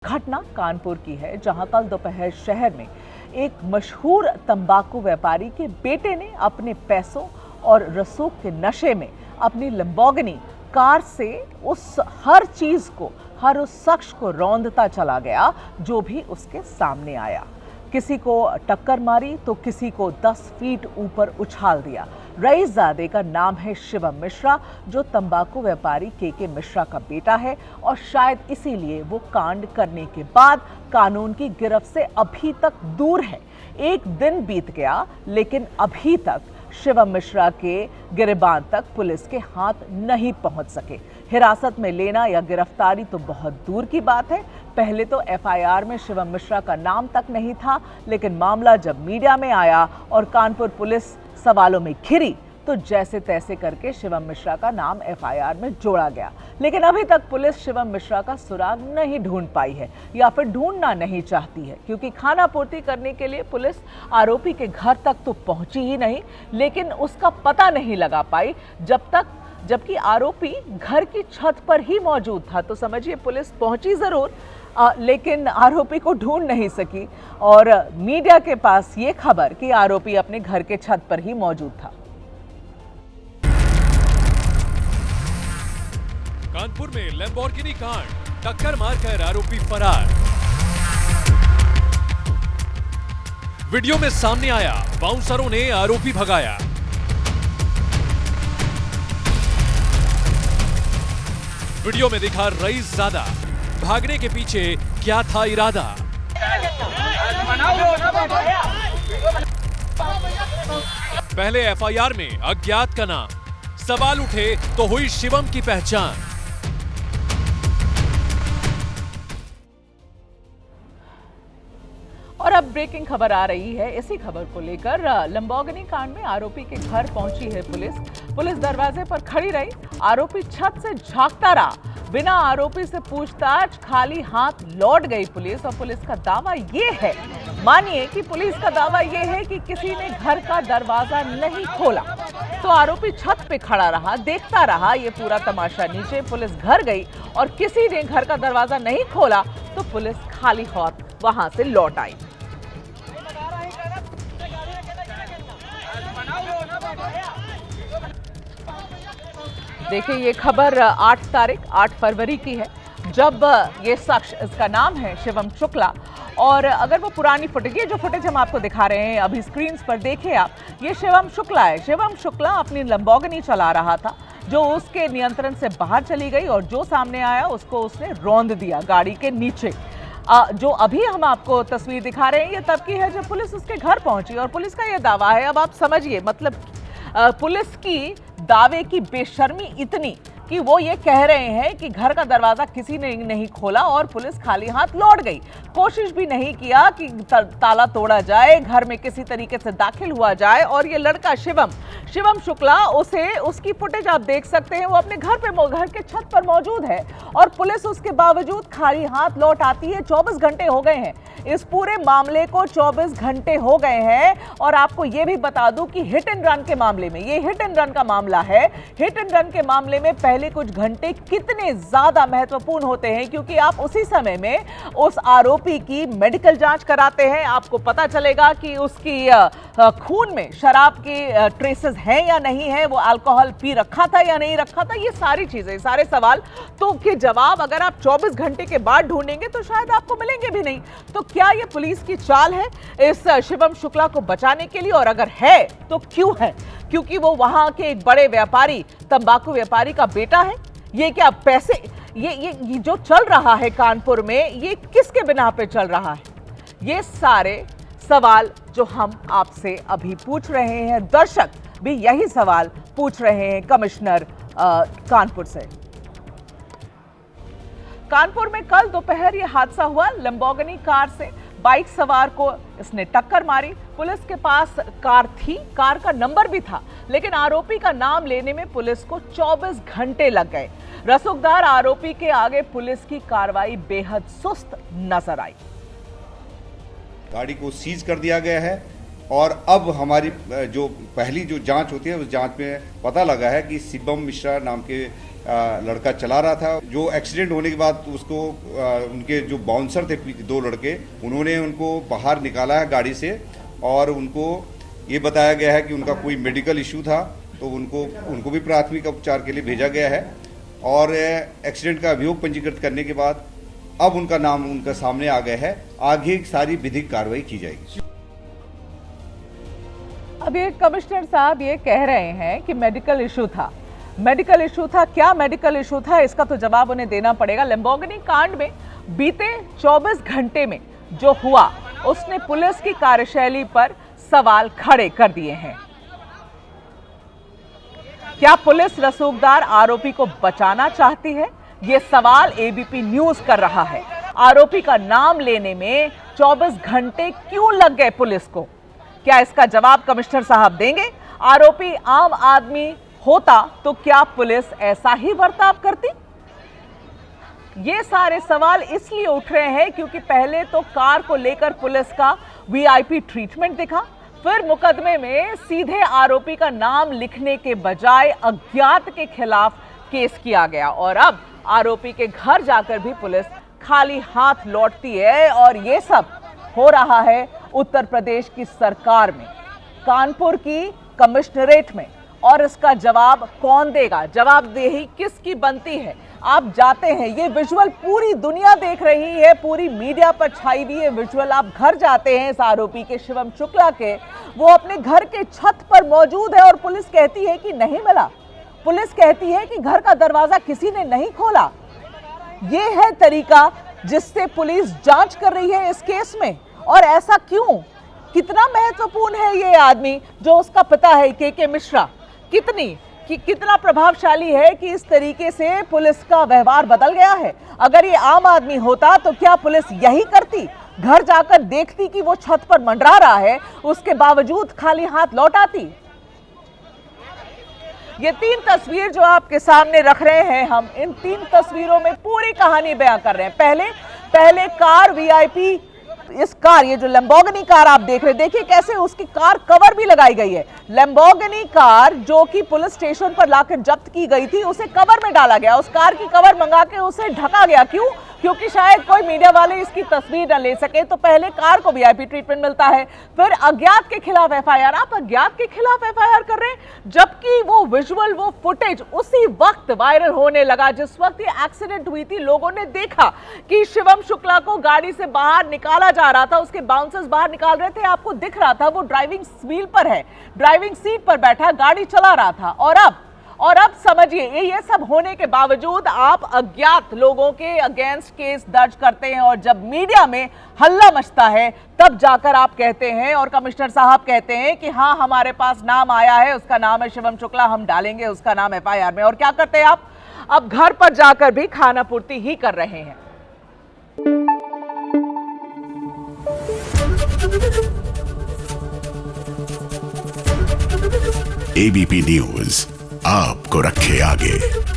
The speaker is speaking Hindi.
घटना कानपुर की है, जहां कल दोपहर शहर में एक मशहूर तंबाकू व्यापारी के बेटे ने अपने पैसों और रसूख के नशे में अपनी लंबोर्गिनी कार से हर उस शख्स को रौंदता चला गया जो भी उसके सामने आया। किसी को टक्कर मारी तो किसी को 10 फीट ऊपर उछाल दिया। रईसजादे का नाम है शिवम मिश्रा, जो तंबाकू व्यापारी के मिश्रा का बेटा है और शायद इसीलिए वो कांड करने के बाद कानून की गिरफ्त से अभी तक दूर है। एक दिन बीत गया लेकिन अभी तक शिवम मिश्रा के गिरबान तक पुलिस के हाथ नहीं पहुंच सके। हिरासत में लेना या गिरफ्तारी तो बहुत दूर की बात है। पहले तो एफआईआर में शिवम मिश्रा का नाम तक नहीं था, लेकिन मामला जब मीडिया में आया और कानपुर पुलिस सवालों में घिरी तो जैसे तैसे करके शिवम मिश्रा का नाम एफआईआर में जोड़ा गया। लेकिन अभी तक पुलिस शिवम मिश्रा का सुराग नहीं ढूंढ पाई है या फिर ढूंढना नहीं चाहती है, क्योंकि खाना पूर्ति करने के लिए पुलिस आरोपी के घर तक तो पहुंची ही नहीं, लेकिन उसका पता नहीं लगा पाई जबकि आरोपी घर की छत पर ही मौजूद था। तो समझिए पुलिस पहुंची जरूर लेकिन आरोपी को ढूंढ नहीं सकी और मीडिया के पास ये खबर कि आरोपी अपने घर के छत पर ही मौजूद था। कानपुर में लैम्बोर्गिनी कांड, टक्कर मारकर आरोपी फरार। वीडियो में सामने आया, बाउंसरों ने आरोपी भगाया। वीडियो में दिखा रईसजादा, भागने के पीछे क्या था इरादा। पहले एफआईआर में अज्ञात का नाम, सवाल उठे तो हुई शिवम की पहचान। और अब ब्रेकिंग खबर आ रही है। इसी खबर को लेकर लंबोर्गिनी कांड में आरोपी के घर पहुंची है पुलिस दरवाजे पर खड़ी रही। आरोपी छत से झांकता रहा। बिना आरोपी से पूछताछ खाली हाथ लौट गई पुलिस। और पुलिस का दावा ये है, मानिए कि पुलिस का दावा ये है कि किसी ने घर का दरवाजा नहीं खोला, तो आरोपी छत पे खड़ा रहा, देखता रहा ये पूरा तमाशा। नीचे पुलिस घर गई और किसी ने घर का दरवाजा नहीं खोला तो पुलिस खाली हाथ वहां से लौट आई। देखिए ये खबर 8 फरवरी की है, जब ये शख्स, इसका नाम है शिवम शुक्ला, और अगर वो पुरानी फुटेज, ये जो फुटेज हम आपको दिखा रहे हैं अभी स्क्रीन पर देखिए आप, ये शिवम शुक्ला है। शिवम शुक्ला अपनी लंबोर्गिनी चला रहा था जो उसके नियंत्रण से बाहर चली गई और जो सामने आया उसको उसने रौंद दिया गाड़ी के नीचे। जो अभी हम आपको तस्वीर दिखा रहे हैं ये तब की है जब पुलिस उसके घर पहुंची और पुलिस का ये दावा है, अब आप समझिए, मतलब पुलिस की दावे की बेशर्मी इतनी कि वो ये कह रहे हैं कि घर का दरवाजा किसी ने नहीं खोला और पुलिस खाली हाथ लौट गई। कोशिश भी नहीं किया कि ताला तोड़ा जाए, घर में किसी तरीके से दाखिल हुआ जाए। और ये लड़का शिवम शुक्ला, उसकी फुटेज आप देख सकते हैं, वो अपने घर के छत पर मौजूद है और पुलिस उसके बावजूद खाली हाथ लौट आती है। 24 घंटे हो गए हैं इस पूरे मामले को, 24 घंटे हो गए हैं। और आपको ये भी बता दूं कि हिट एंड रन के मामले में, ये हिट एंड रन का मामला है, हिट एंड रन के मामले में पहले कुछ घंटे कितने ज्यादा महत्वपूर्ण होते हैं, क्योंकि आप उसी समय में उस आरोपी की मेडिकल जांच कराते हैं। आपको पता चलेगा कि उसकी खून में शराब की ट्रेसेस हैं या नहीं है, वो अल्कोहल पी रखा था या नहीं रखा था। ये सारी चीजें, सारे सवाल तो के जवाब अगर आप 24 घंटे के बाद ढूंढेंगे तो शायद आपको मिलेंगे भी नहीं। तो क्या ये पुलिस की चाल है इस शिवम शुक्ला को बचाने के लिए, और अगर है तो क्यों है? क्योंकि वो वहां के एक बड़े व्यापारी, तंबाकू व्यापारी का बेटा है। ये क्या पैसे, ये जो चल रहा है कानपुर में, ये किसके बिना पे चल रहा है? ये सारे सवाल जो हम आपसे अभी पूछ रहे हैं, दर्शक भी यही सवाल पूछ रहे हैं कमिश्नर कानपुर से। कानपुर में कल दोपहर ये हादसा हुआ। लंबोर्गिनी कार से बाइक सवार को इसने टक्कर मारी। पुलिस के पास कार थी, कार का नंबर भी था, लेकिन आरोपी का नाम लेने में पुलिस को 24 घंटे लग गए। रसूखदार आरोपी के आगे पुलिस की कार्रवाई बेहद सुस्त नजर आई। गाड़ी को सीज कर दिया गया है और अब हमारी जो पहली जो जांच होती है उस जांच में पता लगा है कि शिवम मिश्रा नाम के लड़का चला रहा था। जो एक्सीडेंट होने के बाद उसको उनके जो बाउंसर थे 2 लड़के, उन्होंने उनको बाहर निकाला है गाड़ी से और उनको ये बताया गया है कि उनका कोई मेडिकल इशू था, तो उनको भी प्राथमिक उपचार के लिए भेजा गया है और एक्सीडेंट का अभियोग पंजीकृत करने के बाद अब उनका नाम उनका सामने आ गया है। आगे सारी विधिक कार्रवाई की जाएगी। अब ये कमिश्नर साहब ये कह रहे हैं कि मेडिकल इशू था। मेडिकल इशू था, क्या मेडिकल इशू था इसका तो जवाब उन्हें देना पड़ेगा। लैम्बोर्गिनी कांड में बीते 24 घंटे में जो हुआ उसने पुलिस की कार्यशैली पर सवाल खड़े कर दिए हैं। क्या पुलिस रसूखदार आरोपी को बचाना चाहती है? यह सवाल एबीपी न्यूज कर रहा है। आरोपी का नाम लेने में 24 घंटे क्यों लग गए पुलिस को? क्या इसका जवाब कमिश्नर साहब देंगे? आरोपी आम आदमी होता तो क्या पुलिस ऐसा ही बर्ताव करती? ये सारे सवाल इसलिए उठ रहे हैं क्योंकि पहले तो कार को लेकर पुलिस का वीआईपी ट्रीटमेंट दिखा, फिर मुकदमे में सीधे आरोपी का नाम लिखने के बजाय अज्ञात के खिलाफ केस किया गया और अब आरोपी के घर जाकर भी पुलिस खाली हाथ लौटती है। और ये सब हो रहा है उत्तर प्रदेश की सरकार में, कानपुर की कमिश्नरेट में। और इसका जवाब कौन देगा? जवाबदेही किसकी बनती है? आप जाते हैं, ये विजुअल पूरी दुनिया देख रही है, पूरी मीडिया पर छाई हुई है विजुअल। आप घर जाते हैं इस आरोपी के, शिवम शुक्ला के, वो अपने घर के छत पर मौजूद है और पुलिस कहती है कि नहीं मिला। पुलिस कहती है कि घर का दरवाजा किसी ने नहीं खोला। ये है तरीका जिससे पुलिस जांच कर रही है इस केस में। और ऐसा क्यों? कितना महत्वपूर्ण है ये आदमी जो उसका पिता है के मिश्रा, कितना प्रभावशाली है कि इस तरीके से पुलिस का व्यवहार बदल गया है। अगर ये आम आदमी होता तो क्या पुलिस यही करती? घर जाकर देखती कि वो छत पर मंडरा रहा है, उसके बावजूद खाली हाथ लौट आती? ये 3 तस्वीर जो आपके सामने रख रहे हैं हम, इन 3 तस्वीरों में पूरी कहानी बयां कर रहे हैं। पहले कार वीआईपी, इस कार, ये जो लैम्बोर्गिनी कार आप देख रहे हैं, देखिए कैसे उसकी कार कवर भी लगाई गई है। लैम्बोर्गिनी कार जो कि पुलिस स्टेशन पर लाकर जब्त की गई थी, उसे कवर में डाला गया। उस कार की कवर मंगा के उसे ढका गया। क्यों? क्योंकि शायद कोई मीडिया वाले इसकी तस्वीर न ले सके। तो पहले कार को वीआईपी ट्रीटमेंट मिलता है, फिर अज्ञात के खिलाफ एफआईआर। आप अज्ञात के खिलाफ एफआईआर कर रहे हैं, जबकि वो विजुअल, वो फुटेज उसी वक्त वायरल होने लगा जिस वक्त ये एक्सीडेंट हुई थी। लोगों ने देखा कि शिवम शुक्ला को गाड़ी से बाहर निकाला जा रहा था, उसके बाउंसर्स बाहर निकाल रहे थे। आपको दिख रहा था वो ड्राइविंग व्हील पर है, ड्राइविंग सीट पर बैठा गाड़ी चला रहा था। और अब समझिए, ये सब होने के बावजूद आप अज्ञात लोगों के अगेंस्ट केस दर्ज करते हैं और जब मीडिया में हल्ला मचता है तब जाकर आप कहते हैं और कमिश्नर साहब कहते हैं कि हाँ, हमारे पास नाम आया है, उसका नाम है शिवम शुक्ला, हम डालेंगे उसका नाम एफआईआर में। और क्या करते हैं आप? अब घर पर जाकर भी खाना पूर्ति ही कर रहे हैं। एबीपी न्यूज आपको रखे आगे।